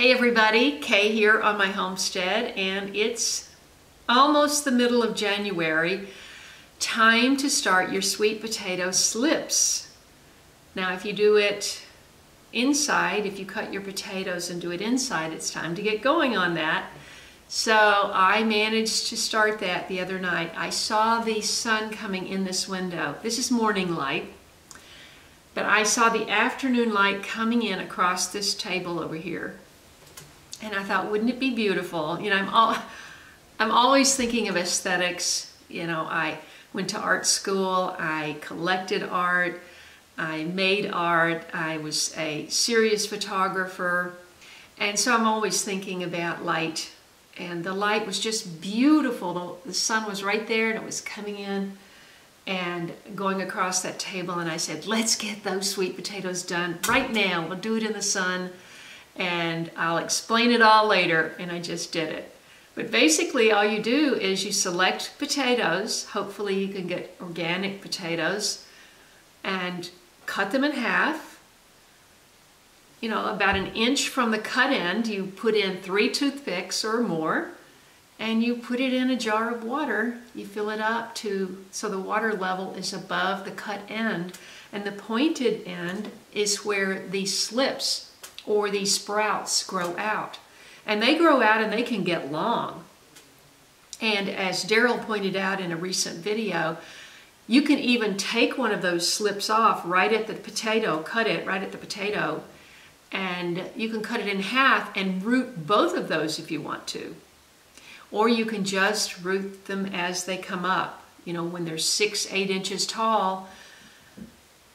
Hey everybody, Kay here on my homestead, and it's almost the middle of January. Time to start your sweet potato slips. Now if you do it inside, if you cut your potatoes and do it inside, it's time to get going on that. So I managed to start that the other night. I saw the sun coming in this window. This is morning light, but I saw the afternoon light coming in across this table over here. And I thought, wouldn't it be beautiful? You know, I'm always thinking of aesthetics. You know, I went to art school, I collected art, I made art, I was a serious photographer, and so I'm always thinking about light. And the light was just beautiful. The sun was right there and it was coming in and going across that table, and I said, let's get those sweet potatoes done right now. We'll do it in the sun. And I'll explain it all later, and I just did it. But basically all you do is you select potatoes, hopefully you can get organic potatoes, and cut them in half. You know, about an inch from the cut end, you put in 3 toothpicks or more, and you put it in a jar of water. You fill it up so the water level is above the cut end, and the pointed end is where these slips or these sprouts grow out. And they grow out and they can get long. And as Daryl pointed out in a recent video, you can even take one of those slips off right at the potato, cut it right at the potato, and you can cut it in half and root both of those if you want to. Or you can just root them as they come up. You know, when they're 6-8 inches tall,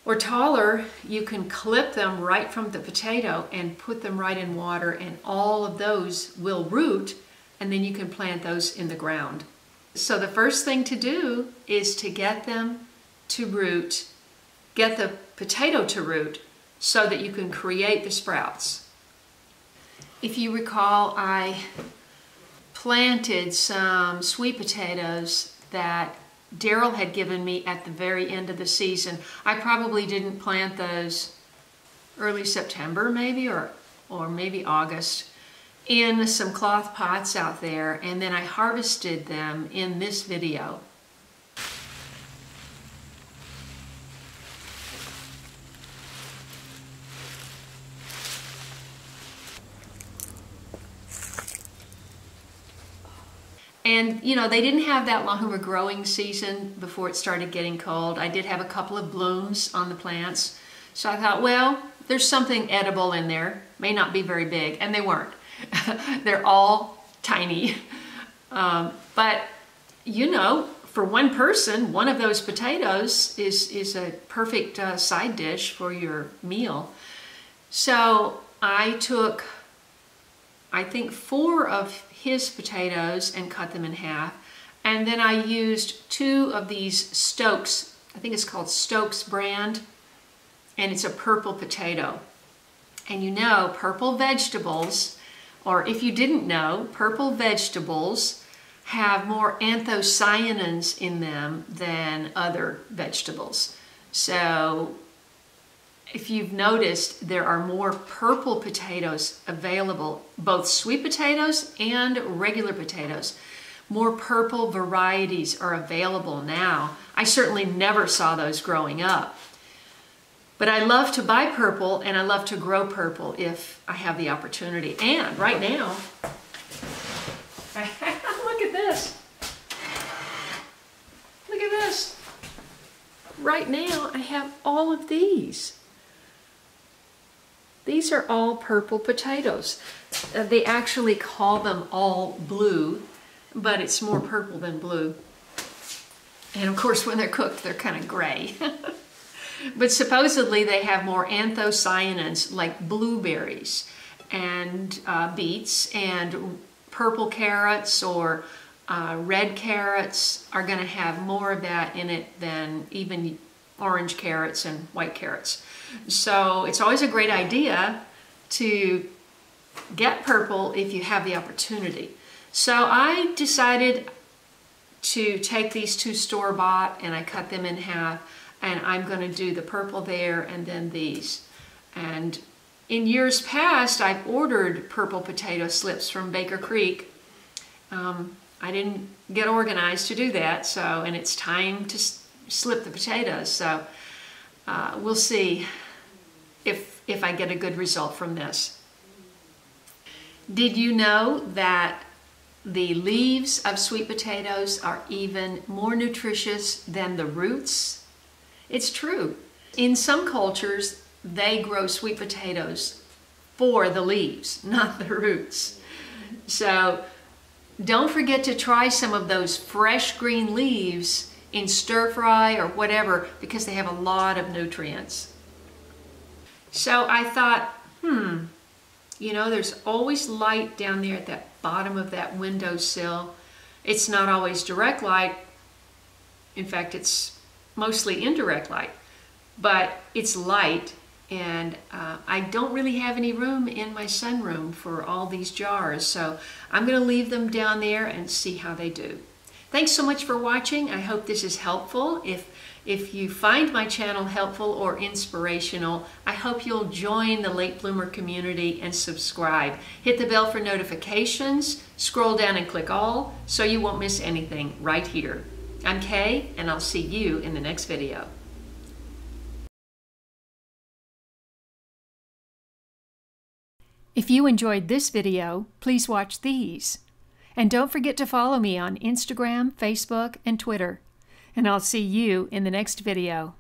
or taller, you can clip them right from the potato and put them right in water, and all of those will root, and then you can plant those in the ground. So the first thing to do is to get them to root, get the potato to root so that you can create the sprouts. If you recall, I planted some sweet potatoes that Daryl had given me at the very end of the season. I probably didn't plant those early September maybe, or maybe August, in some cloth pots out there, and then I harvested them in this video. And, you know, they didn't have that long of a growing season before it started getting cold. I did have a couple of blooms on the plants. So I thought, well, there's something edible in there. May not be very big, and they weren't. They're all tiny. But, you know, for one person, one of those potatoes is a perfect side dish for your meal. So I took, I think, 4 of his potatoes and cut them in half, and then I used 2 of these Stokes, I think it's called Stokes brand, and it's a purple potato. And you know, purple vegetables, or if you didn't know, purple vegetables have more anthocyanins in them than other vegetables. So if you've noticed, there are more purple potatoes available, both sweet potatoes and regular potatoes. More purple varieties are available now. I certainly never saw those growing up. But I love to buy purple, and I love to grow purple if I have the opportunity. And right now, look at this. Look at this. Right now, I have all of these. These are all purple potatoes. They actually call them all blue, but it's more purple than blue. And of course, when they're cooked, they're kind of gray. But supposedly they have more anthocyanins, like blueberries and beets, and purple carrots or red carrots are going to have more of that in it than even orange carrots and white carrots. So it's always a great idea to get purple if you have the opportunity. So I decided to take these 2 store-bought, and I cut them in half, and I'm going to do the purple there and then these. And In years past, I've ordered purple potato slips from Baker Creek. I didn't get organized to do that, and it's time to slip the potatoes. So we'll see if I get a good result from this. Did you know that the leaves of sweet potatoes are even more nutritious than the roots? It's true. In some cultures, they grow sweet potatoes for the leaves, not the roots. So don't forget to try some of those fresh green leaves in stir fry or whatever, because they have a lot of nutrients. So I thought, you know, there's always light down there at that bottom of that windowsill. It's not always direct light. In fact, it's mostly indirect light, but it's light, and I don't really have any room in my sunroom for all these jars, so I'm going to leave them down there and see how they do. Thanks so much for watching. I hope this is helpful. If you find my channel helpful or inspirational, I hope you'll join the late bloomer community and subscribe. Hit the bell for notifications, scroll down and click all so you won't miss anything right here. I'm Kay, and I'll see you in the next video. If you enjoyed this video, please watch these. And don't forget to follow me on Instagram, Facebook, and Twitter. And I'll see you in the next video.